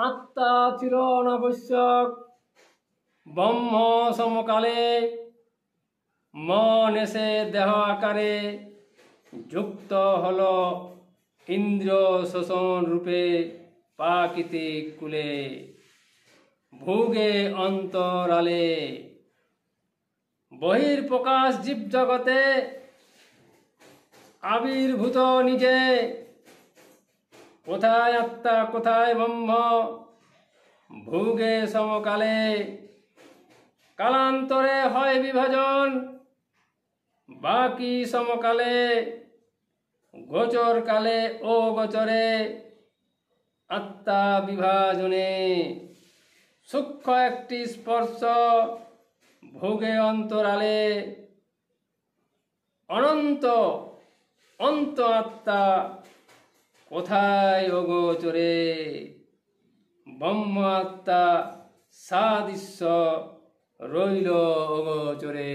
আত্মা ছিল অনাবশ্যক, ব্রহ্ম সমকালে মন এসে দেহ আকারে যুক্ত হল ইন্দ্র শোষণ রূপে প্রাকৃতিক কুলে, ভোগে অন্তরালে বহির্প্রকাশ জীব জগতে আবির্ভূত নিজে, কোথায় আত্মা কোথায় ব্রহ্ম ভোগে সমকালে, কালান্তরে হয় বিভাজন বাকি সমকালে, গোচর কালে ও গোচরে আত্মা বিভাজনে, সূক্ষ্ম একটি স্পর্শ ভোগে অন্তরালে, অনন্ত অন্ত আত্মা কোথায় অগোচরে, ব্রহ্ম আত্মা সাদৃশ্য রইল অগোচরে।